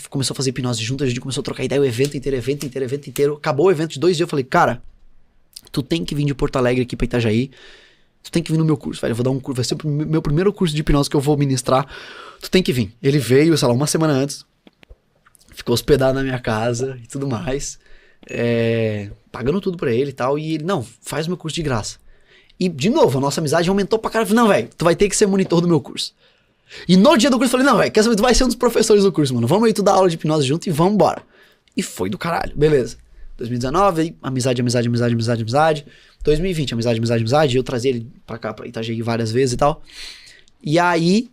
Começou a fazer hipnose junto, a gente começou a trocar ideia o evento inteiro. Acabou o evento de 2 dias, eu falei, cara, tu tem que vir de Porto Alegre aqui pra Itajaí, tu tem que vir no meu curso, velho, eu vou dar um curso, vai ser o meu primeiro curso de hipnose que eu vou ministrar, tu tem que vir. Ele veio, sei lá, uma semana antes, ficou hospedado na minha casa e tudo mais, pagando tudo pra ele e tal, e ele, não, faz meu curso de graça. E, de novo, a nossa amizade aumentou pra caralho, eu falei, não, velho, tu vai ter que ser monitor do meu curso. E no dia do curso eu falei, não, velho, quer saber, tu vai ser um dos professores do curso, mano. Vamos aí, tu dar aula de hipnose junto e vamos embora. E foi do caralho, beleza. 2019, aí, amizade. 2020, amizade. Eu trazia ele pra cá, pra Itajaí várias vezes e tal. E aí,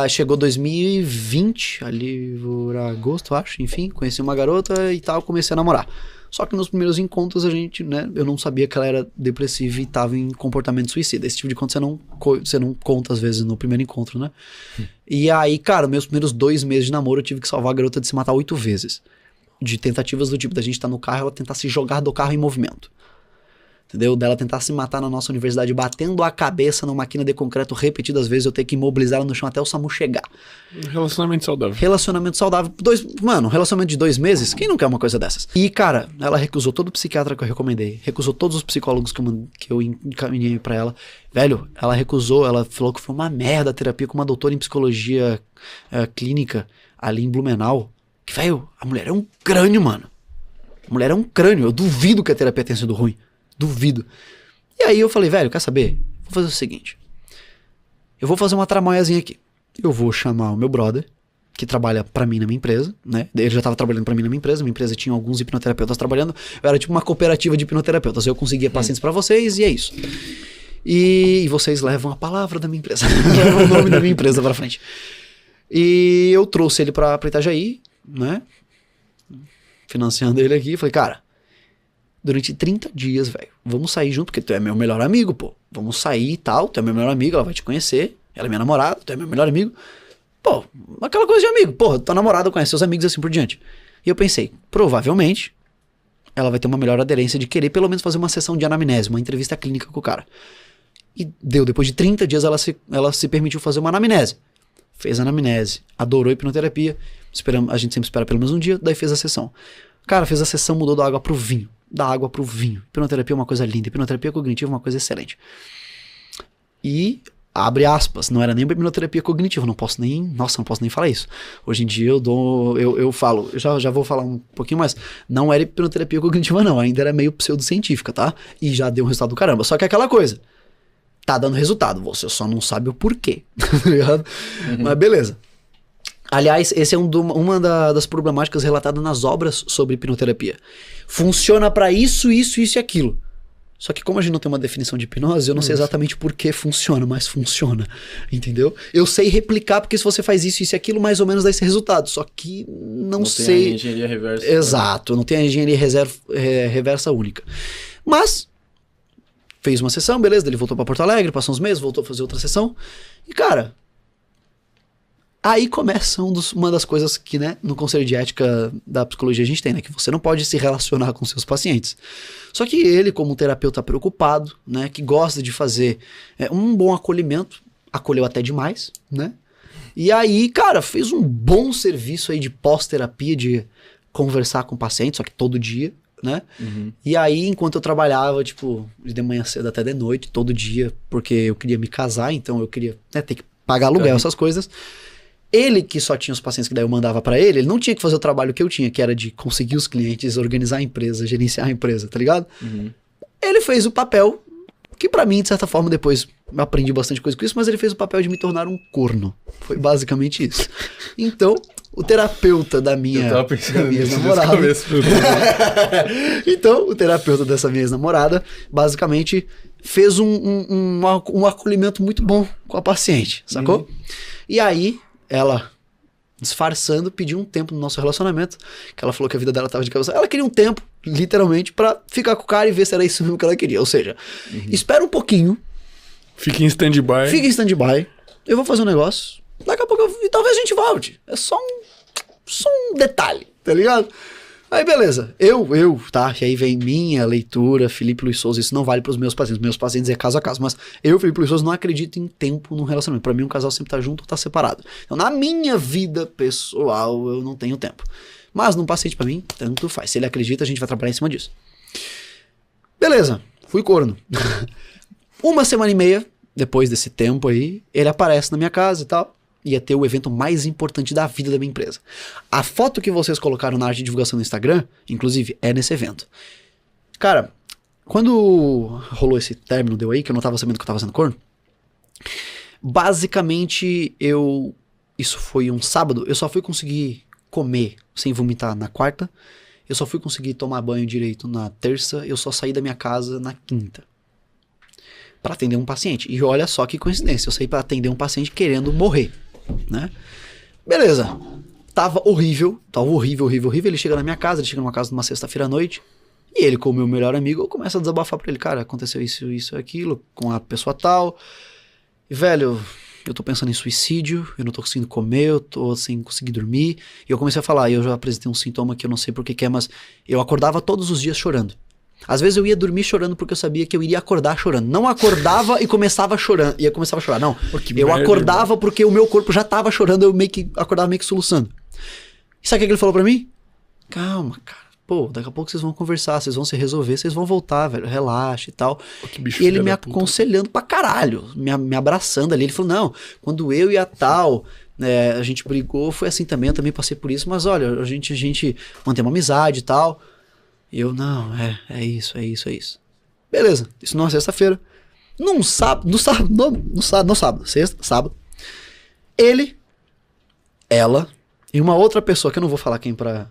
chegou 2020, ali por agosto, acho, enfim. Conheci uma garota e tal, comecei a namorar. Só que nos primeiros encontros a gente, né, eu não sabia que ela era depressiva e tava em comportamento suicida. Esse tipo de conta você não conta às vezes no primeiro encontro, né? E aí, cara, meus primeiros 2 meses de namoro eu tive que salvar a garota de se matar 8 vezes. De tentativas do tipo da gente estar no carro, ela tentar se jogar do carro em movimento. Entendeu? Dela tentar se matar na nossa universidade, batendo a cabeça numa máquina de concreto repetidas vezes, eu ter que imobilizar ela no chão até o SAMU chegar. Relacionamento saudável. Relacionamento saudável. Relacionamento de 2 meses, quem não quer uma coisa dessas? E, cara, ela recusou todo o psiquiatra que eu recomendei, recusou todos os psicólogos que eu encaminhei pra ela. Velho, ela recusou, ela falou que foi uma merda a terapia com uma doutora em psicologia clínica ali em Blumenau. Que, velho, a mulher é um crânio, mano. A mulher é um crânio. Eu duvido que a terapia tenha sido ruim. Duvido. E aí eu falei, velho, quer saber? Vou fazer o seguinte. Eu vou fazer uma tramóiazinha aqui. Eu vou chamar o meu brother, que trabalha pra mim na minha empresa, né? Ele já tava trabalhando pra mim na minha empresa tinha alguns hipnoterapeutas trabalhando. Eu era tipo uma cooperativa de hipnoterapeutas. Eu conseguia pacientes pra vocês e é isso. E vocês levam a palavra da minha empresa. Levam o nome da minha empresa pra frente. E eu trouxe ele pra Itajaí, né? Financiando ele aqui. Falei, cara, durante 30 dias, velho, vamos sair junto, porque tu é meu melhor amigo, pô. Vamos sair e tal, tu é meu melhor amigo, ela vai te conhecer. Ela é minha namorada, tu é meu melhor amigo. Pô, aquela coisa de amigo. Pô, tua namorada conhece seus amigos assim por diante. E eu pensei, provavelmente, ela vai ter uma melhor aderência de querer pelo menos fazer uma sessão de anamnese, uma entrevista clínica com o cara. E depois de 30 dias ela se permitiu fazer uma anamnese. Fez a anamnese, adorou a hipnoterapia. A gente sempre espera pelo menos um dia, daí fez a sessão. Cara, fez a sessão, mudou da água pro vinho. Da água pro vinho. Hipnoterapia é uma coisa linda. Hipnoterapia cognitiva é uma coisa excelente. E, abre aspas, não era nem hipnoterapia cognitiva. Não posso nem falar isso. Hoje em dia eu falo, já vou falar um pouquinho mais. Não era hipnoterapia cognitiva não, ainda era meio pseudocientífica, tá? E já deu um resultado do caramba. Só que é aquela coisa. Tá dando resultado, você só não sabe o porquê. Tá ligado? Mas beleza. Aliás, esse é uma das problemáticas relatadas nas obras sobre hipnoterapia. Funciona pra isso e aquilo. Só que como a gente não tem uma definição de hipnose, eu não sei exatamente por que funciona, mas funciona. Entendeu? Eu sei replicar porque se você faz isso e aquilo, mais ou menos dá esse resultado. Só que não sei... Tem a engenharia reversa. Exato, não tem a engenharia reversa única. Mas... fez uma sessão, beleza, ele voltou pra Porto Alegre, passou uns meses, voltou a fazer outra sessão. E, cara... aí começa uma das coisas que, né, no conselho de ética da psicologia a gente tem, né, que você não pode se relacionar com seus pacientes. Só que ele, como um terapeuta preocupado, né, que gosta de fazer um bom acolhimento, acolheu até demais, né, e aí, cara, fez um bom serviço aí de pós-terapia, de conversar com o paciente, só que todo dia, né, e aí, enquanto eu trabalhava, tipo, de manhã cedo até de noite, todo dia, porque eu queria me casar, então eu queria, né, ter que pagar aluguel, essas coisas. Ele que só tinha os pacientes que daí eu mandava pra ele não tinha que fazer o trabalho que eu tinha, que era de conseguir os clientes, organizar a empresa, gerenciar a empresa, tá ligado? Ele fez o papel, que pra mim, de certa forma, depois eu aprendi bastante coisa com isso, mas ele fez o papel de me tornar um corno. Foi basicamente isso. Então, o terapeuta da minha ex-namorada... Então, o terapeuta dessa minha ex-namorada, basicamente, fez um acolhimento muito bom com a paciente, sacou? E aí... ela, disfarçando, pediu um tempo no nosso relacionamento, que ela falou que a vida dela tava de cabeça. Ela queria um tempo, literalmente, pra ficar com o cara e ver se era isso mesmo que ela queria. Ou seja, espera um pouquinho. Fica em stand-by. Fica em stand-by. Eu vou fazer um negócio. Daqui a pouco e talvez a gente volte. É só um detalhe, tá ligado? Aí beleza, tá? E aí vem minha leitura, Felipe Luiz Souza, isso não vale pros meus pacientes é caso a caso, mas eu, Felipe Luiz Souza, não acredito em tempo num relacionamento. Pra mim, um casal sempre tá junto ou tá separado. Então, na minha vida pessoal, eu não tenho tempo. Mas num paciente, pra mim, tanto faz. Se ele acredita, a gente vai trabalhar em cima disso. Beleza, fui corno. 1 semana e meia, depois desse tempo aí, ele aparece na minha casa e tal. Ia ter o evento mais importante da vida da minha empresa. A foto que vocês colocaram na arte de divulgação no Instagram, inclusive, é nesse evento. Cara, quando rolou esse término, deu aí, que eu não tava sabendo que eu tava sendo corno, basicamente isso foi um sábado, eu só fui conseguir comer sem vomitar na quarta, eu só fui conseguir tomar banho direito na terça, eu só saí da minha casa na quinta. Pra atender um paciente. E olha só que coincidência, eu saí pra atender um paciente querendo morrer. Né? Beleza, tava horrível, ele chega na minha casa, ele chega numa casa numa sexta-feira à noite, e ele, como meu melhor amigo, eu começo a desabafar pra ele, cara, aconteceu isso, aquilo, com a pessoa tal, e velho, eu tô pensando em suicídio, eu não tô conseguindo comer, eu tô sem conseguir dormir, e eu comecei a falar, e eu já apresentei um sintoma que eu não sei por que é, mas eu acordava todos os dias chorando. Às vezes eu ia dormir chorando porque eu sabia que eu iria acordar chorando. Não acordava e começava chorando. Começava a chorar, não. Eu acordava porque o meu corpo já tava chorando, eu acordava meio que soluçando. E sabe o que ele falou pra mim? Calma, cara. Pô, daqui a pouco vocês vão conversar, vocês vão se resolver, vocês vão voltar, velho. Relaxa e tal. E ele me aconselhando pra caralho, me abraçando ali. Ele falou, não, quando eu e a tal... a gente brigou, foi assim também, eu também passei por isso, mas olha, a gente mantém uma amizade e tal. E eu, não, é isso. Beleza, isso numa sexta-feira. No sábado, sábado, ele, ela e uma outra pessoa, que eu não vou falar quem pra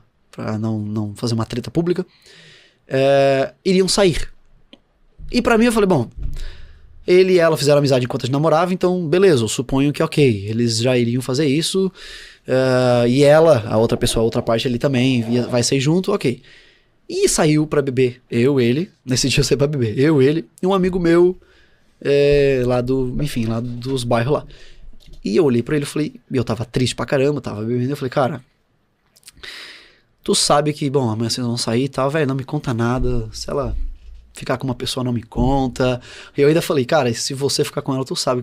não fazer uma treta pública, iriam sair. E pra mim eu falei, bom, ele e ela fizeram amizade enquanto a gente namorava, então beleza, eu suponho que ok, eles já iriam fazer isso, e ela, a outra pessoa, a outra parte ali também, vai sair junto, ok. E saiu pra beber, ele, nesse dia eu saí pra beber, ele e um amigo meu, lá dos bairros lá. E eu olhei pra ele e falei, eu tava triste pra caramba, tava bebendo, eu falei, cara, tu sabe que, bom, amanhã vocês vão sair e tal, velho, não me conta nada, se ela ficar com uma pessoa não me conta. E eu ainda falei, cara, se você ficar com ela, tu sabe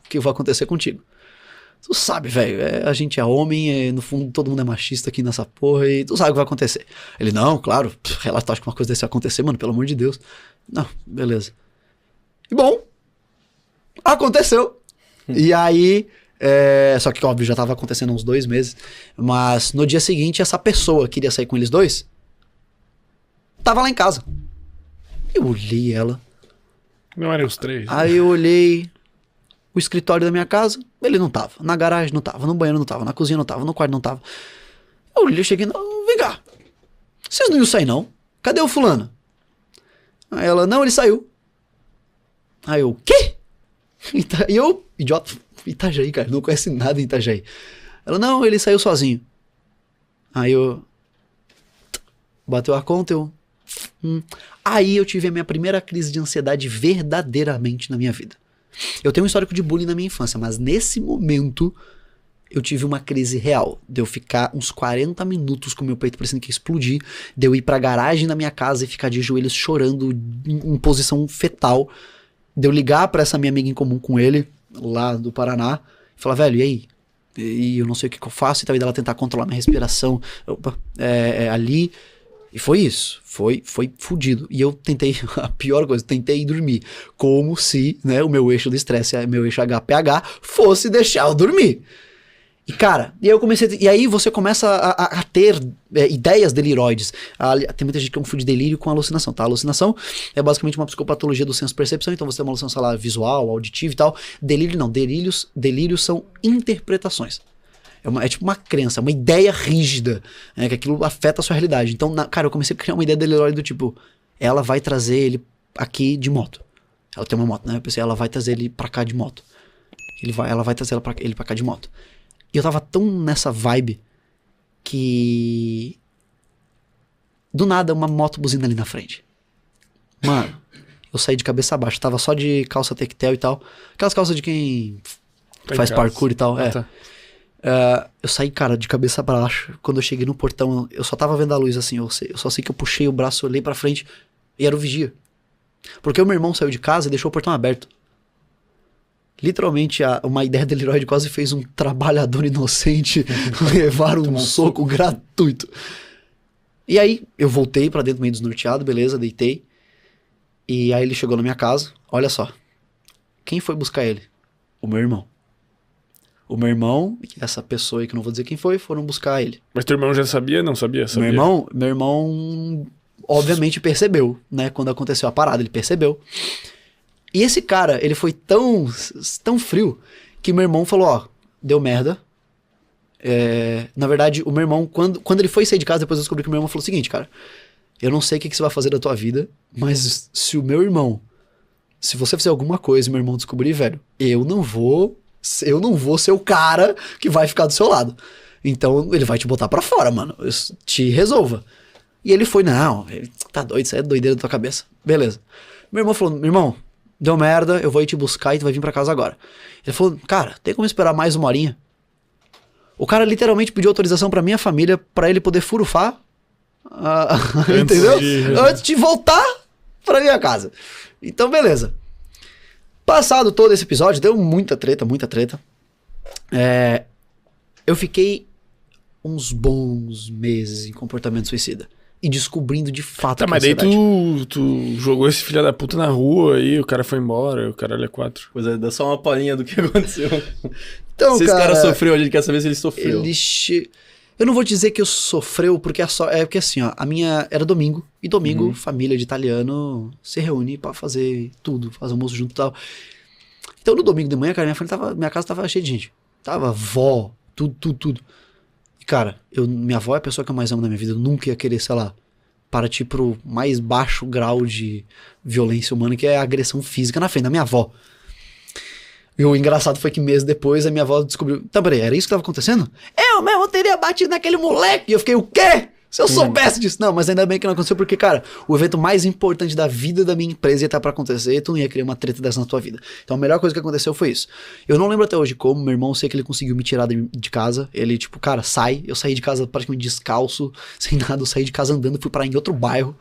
que vai acontecer contigo. Tu sabe, velho, a gente é homem, no fundo todo mundo é machista aqui nessa porra, e tu sabe o que vai acontecer. Ele, não, claro, relatar que uma coisa desse vai acontecer, mano, pelo amor de Deus. Não, beleza. E bom, aconteceu. E aí, só que óbvio, já tava acontecendo há uns 2 meses, mas no dia seguinte, essa pessoa que queria sair com eles dois, tava lá em casa. Eu olhei ela. Não eram os 3. Aí eu olhei o escritório da minha casa, ele não tava. Na garagem não tava, no banheiro não tava, na cozinha não tava, no quarto não tava. Eu olhei, cheguei, não, vem cá. Vocês não iam sair não? Cadê o fulano? Aí ela, não, ele saiu. Aí eu, quê? E eu, idiota, Itajaí, cara, não conhece nada em Itajaí. Ela, não, ele saiu sozinho. Aí eu, bateu a conta, Aí eu tive a minha primeira crise de ansiedade verdadeiramente na minha vida. Eu tenho um histórico de bullying na minha infância, mas nesse momento eu tive uma crise real. De eu ficar uns 40 minutos com meu peito parecendo que ia explodir, de eu ir pra garagem da minha casa e ficar de joelhos chorando em posição fetal, de eu ligar pra essa minha amiga em comum com ele, lá do Paraná, e falar, velho, e aí? E eu não sei o que eu faço, e tal, e dela tentar controlar minha respiração ali. E foi isso, foi fudido. E eu tentei, a pior coisa, tentei dormir. Como se, né, o meu eixo do estresse, meu eixo HPH, fosse deixar eu dormir. E cara, e aí você começa a ter ideias deliroides. Tem muita gente que confunde delírio com alucinação, tá? Alucinação é basicamente uma psicopatologia do senso-percepção, então você tem uma alucinação, sei lá, visual, auditiva e tal. Delírio não, delírios são interpretações. É tipo uma crença, uma ideia rígida, né, que aquilo afeta a sua realidade. Então, cara, eu comecei a criar uma ideia deliroide do tipo, ela vai trazer ele aqui de moto. Ela tem uma moto, né? Eu pensei, ela vai trazer ele pra cá de moto. Ela vai trazer ele pra cá de moto. E eu tava tão nessa vibe que do nada uma moto buzina ali na frente. Mano, eu saí de cabeça abaixo, tava só de calça tectel e tal. Aquelas calças de quem faz parkour e tal. Tá. Eu saí, cara, de cabeça pra baixo. Quando eu cheguei no portão, eu só tava vendo a luz assim. Eu só sei que eu puxei o braço, olhei pra frente e era o vigia. Porque o meu irmão saiu de casa e deixou o portão aberto. Literalmente, uma ideia deliroide quase fez um trabalhador inocente levar um soco gratuito. E aí, eu voltei pra dentro meio desnorteado, beleza, deitei. E aí ele chegou na minha casa, olha só. Quem foi buscar ele? O meu irmão. O meu irmão e essa pessoa aí que eu não vou dizer quem foi, foram buscar ele. Mas teu irmão já sabia? Não sabia? Sabia. Meu irmão obviamente percebeu, né, quando aconteceu a parada, ele percebeu. E esse cara, ele foi tão frio que meu irmão falou, ó, deu merda. Na verdade, o meu irmão, quando ele foi sair de casa, depois eu descobri que o meu irmão falou o seguinte, cara, eu não sei o que você vai fazer da tua vida, mas se você fizer alguma coisa e meu irmão descobrir, velho, eu não vou ser o cara que vai ficar do seu lado. Então, ele vai te botar pra fora, mano, te resolva. E ele foi, não, tá doido, isso é doideira da tua cabeça. Beleza. Meu irmão falou, meu irmão, deu merda, eu vou ir te buscar e tu vai vir pra casa agora. Ele falou, cara, tem como esperar mais uma horinha? O cara literalmente pediu autorização pra minha família pra ele poder furufar, entendeu? Antes de voltar pra minha casa. Então, beleza. Passado todo esse episódio, deu muita treta. Eu fiquei uns bons meses em comportamento suicida. E descobrindo de fato Tá, mas daí tu jogou esse filho da puta na rua aí, o cara foi embora, o cara é 4. Pois é, dá só uma palhinha do que aconteceu. Então, se esse cara sofreu, a gente quer saber se ele sofreu. Eu não vou dizer que eu sofreu, porque porque assim, ó, a minha era domingo, e domingo, família de italiano se reúne pra fazer tudo, fazer almoço junto e tal. Então no domingo de manhã, cara, minha casa tava cheia de gente. Tava vó, tudo. E cara, minha avó é a pessoa que eu mais amo na minha vida, eu nunca ia querer, sei lá, partir pro mais baixo grau de violência humana, que é a agressão física na frente da minha avó. E o engraçado foi que meses depois a minha avó descobriu, tá, peraí, era isso que tava acontecendo? Eu mesmo teria batido naquele moleque! E eu fiquei, o quê? Se eu soubesse disso! Não, mas ainda bem que não aconteceu, porque, cara, o evento mais importante da vida da minha empresa ia estar pra acontecer e tu não ia criar uma treta dessa na tua vida. Então a melhor coisa que aconteceu foi isso. Eu não lembro até hoje como, meu irmão, sei que ele conseguiu me tirar de casa. Ele, tipo, cara, eu saí de casa praticamente descalço, sem nada, eu saí de casa andando, fui parar em outro bairro.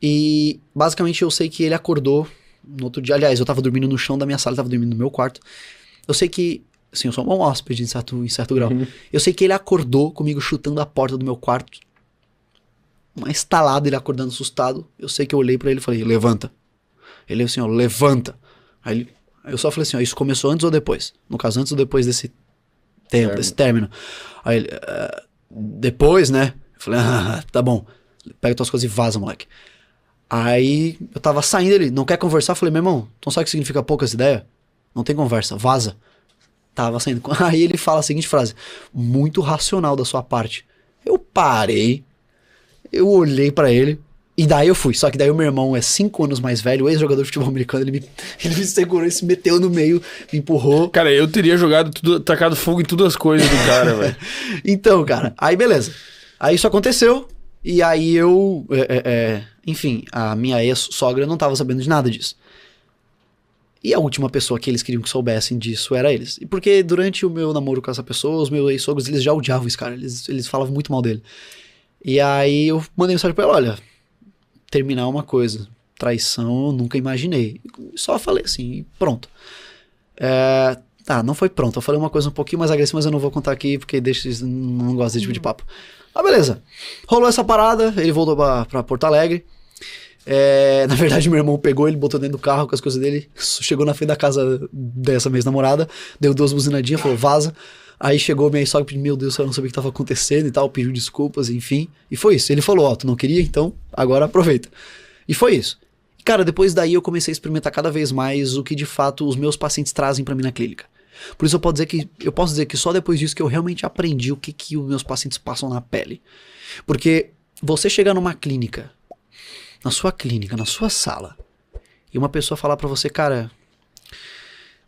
E, basicamente, eu sei que ele acordou no outro dia. Aliás, eu tava dormindo no chão da minha sala, ele tava dormindo no meu quarto. Eu sei que, assim, eu sou um bom hóspede em certo grau. Eu sei que ele acordou comigo chutando a porta do meu quarto. Uma estalada, ele acordando assustado. Eu sei que eu olhei pra ele e falei, levanta. Ele assim, ó, levanta. Aí eu só falei assim, ó, isso começou antes ou depois? No caso, antes ou depois desse tempo, desse término. Aí ele, depois, né? Eu falei, tá bom. Pega tuas coisas e vaza, moleque. Aí eu tava saindo, ele não quer conversar, eu falei, meu irmão, tu não sabe o que significa poucas ideias? Não tem conversa, vaza. Tava saindo. Aí ele fala a seguinte frase, muito racional da sua parte. Eu parei, eu olhei pra ele, e daí eu fui. Só que daí o meu irmão é 5 anos mais velho, ex-jogador de futebol americano, ele me segurou e se meteu no meio, me empurrou. Cara, eu teria jogado tudo, tacado fogo em todas as coisas do cara, velho. Então, cara, aí beleza. Aí isso aconteceu, e aí enfim, a minha ex-sogra não tava sabendo de nada disso. E a última pessoa que eles queriam que soubessem disso era eles. E porque durante o meu namoro com essa pessoa, os meus ex-sogros, eles já odiavam esse cara, eles falavam muito mal dele. E aí eu mandei mensagem pra ela, olha, terminar uma coisa, traição eu nunca imaginei. Só falei assim, e pronto. Não foi pronto, eu falei uma coisa um pouquinho mais agressiva, mas eu não vou contar aqui, porque não gosto desse tipo de papo. Mas beleza, rolou essa parada, ele voltou pra Porto Alegre. Na verdade, meu irmão pegou ele, botou dentro do carro com as coisas dele, chegou na frente da casa dessa minha namorada, deu 2 buzinadinhas, falou, vaza. Aí chegou minha sogra e pediu, meu Deus, eu não sabia o que estava acontecendo e tal, pediu desculpas, enfim. E foi isso. Ele falou, ó, tu não queria, então agora aproveita. E foi isso. E, cara, depois daí eu comecei a experimentar cada vez mais o que de fato os meus pacientes trazem pra mim na clínica. Por isso eu posso dizer que só depois disso que eu realmente aprendi o que os meus pacientes passam na pele. Porque você chegar numa clínica, na sua sala, e uma pessoa falar pra você, cara,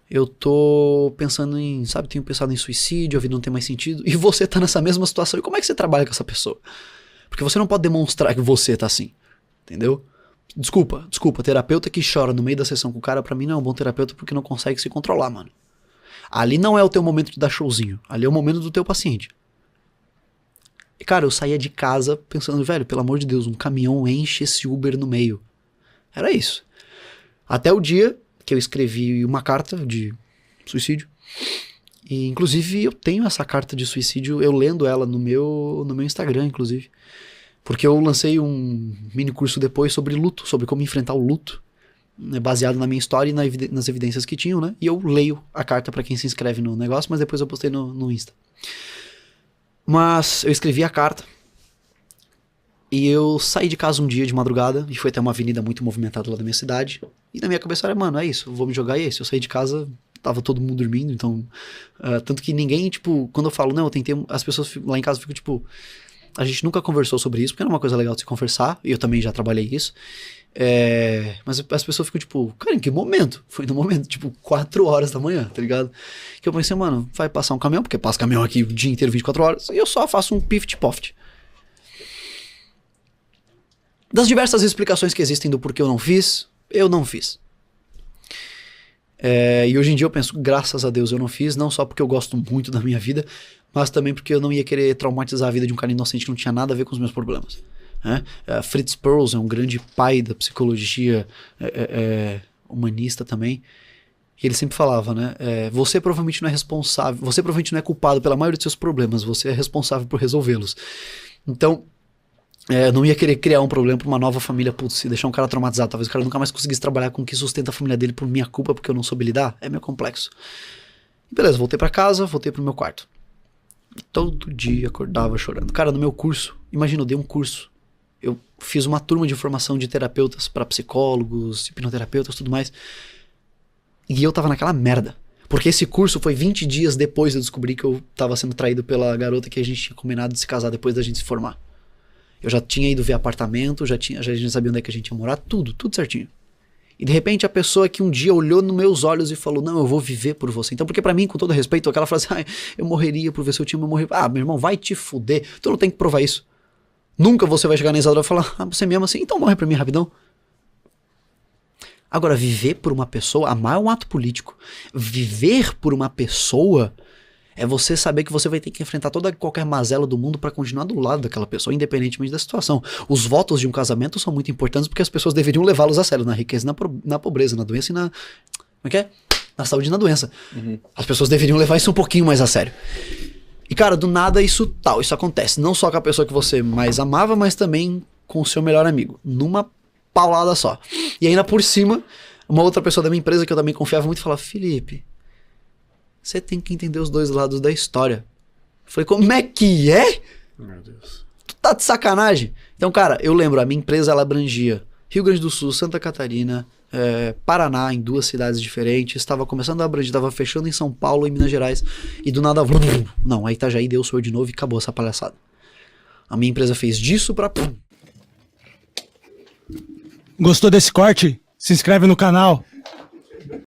eu tô pensando tenho pensado em suicídio, a vida não tem mais sentido, e você tá nessa mesma situação, e como é que você trabalha com essa pessoa? Porque você não pode demonstrar que você tá assim, entendeu? Desculpa, terapeuta que chora no meio da sessão com o cara, pra mim não é um bom terapeuta porque não consegue se controlar, mano. Ali não é o teu momento de dar showzinho. Ali é o momento do teu paciente. E, cara, eu saía de casa pensando, velho, pelo amor de Deus, um caminhão enche esse Uber no meio. Era isso. Até o dia que eu escrevi uma carta de suicídio. E, inclusive, eu tenho essa carta de suicídio, eu lendo ela no meu Instagram, inclusive. Porque eu lancei um mini curso depois sobre luto, sobre como enfrentar o luto, né, baseado na minha história e nas evidências que tinham, né? E eu leio a carta pra quem se inscreve no negócio, mas depois eu postei no Insta. Mas eu escrevi a carta e eu saí de casa um dia de madrugada e fui até uma avenida muito movimentada lá da minha cidade. E na minha cabeça era, mano, é isso, eu vou me jogar e é isso. Eu saí de casa, tava todo mundo dormindo, então... tanto que ninguém, tipo, quando eu falo, não, eu tentei... As pessoas lá em casa ficam, tipo... A gente nunca conversou sobre isso, porque era uma coisa legal de se conversar, e eu também já trabalhei isso. Mas as pessoas ficam, tipo, cara, em que momento? Foi no momento, tipo, 4 horas da manhã, tá ligado? Que eu pensei, mano, vai passar um caminhão, porque passa caminhão aqui o dia inteiro, 24 horas, e eu só faço um pift-poft. Das diversas explicações que existem do porquê eu não fiz. E hoje em dia eu penso, graças a Deus eu não fiz, não só porque eu gosto muito da minha vida, mas também porque eu não ia querer traumatizar a vida de um cara inocente que não tinha nada a ver com os meus problemas. Fritz Perls é um grande pai da psicologia humanista também, e ele sempre falava, né, você provavelmente não é responsável, você provavelmente não é culpado pela maioria dos seus problemas, você é responsável por resolvê-los. Então, eu não ia querer criar um problema pra uma nova família, putz, e deixar um cara traumatizado, talvez o cara nunca mais conseguisse trabalhar com o que sustenta a família dele por minha culpa, porque eu não soube lidar, é meio complexo. Beleza, voltei pra casa, voltei pro meu quarto. Todo dia acordava chorando. Cara, no meu curso, imagina, eu dei um curso. Eu fiz uma turma de formação de terapeutas pra psicólogos, hipnoterapeutas, tudo mais. E eu tava naquela merda. Porque esse curso foi 20 dias depois de eu descobrir que eu tava sendo traído pela garota que a gente tinha combinado de se casar depois da gente se formar. Eu já tinha ido ver apartamento, já a gente sabia onde é que a gente ia morar, tudo certinho. E de repente a pessoa que um dia olhou nos meus olhos e falou, não, eu vou viver por você. Então, porque pra mim, com todo respeito, aquela frase, eu morreria por ver se eu tinha morrer. Ah, meu irmão, vai te fuder. Tu não tem que provar isso. Nunca você vai chegar nessa hora e falar, você me ama assim, então morre pra mim rapidão. Agora, viver por uma pessoa, amar é um ato político. Viver por uma pessoa é você saber que você vai ter que enfrentar toda qualquer mazela do mundo pra continuar do lado daquela pessoa, independentemente da situação. Os votos de um casamento são muito importantes porque as pessoas deveriam levá-los a sério, na riqueza e na pobreza, na doença e na... Como é que é? Na saúde e na doença. Uhum. As pessoas deveriam levar isso um pouquinho mais a sério. E cara, do nada isso acontece. Não só com a pessoa que você mais amava, mas também com o seu melhor amigo. Numa paulada só. E ainda por cima, uma outra pessoa da minha empresa que eu também confiava muito falava, Felipe, você tem que entender os dois lados da história. Eu falei, como é que é? Meu Deus. Tu tá de sacanagem? Então, cara, eu lembro, a minha empresa ela abrangia Rio Grande do Sul, Santa Catarina, Paraná, em 2 cidades diferentes. Estava começando a abranger, estava fechando em São Paulo e Minas Gerais. E do nada, não, aí Itajaí deu o seu de novo e acabou essa palhaçada. A minha empresa fez disso pra... Gostou desse corte? Se inscreve no canal.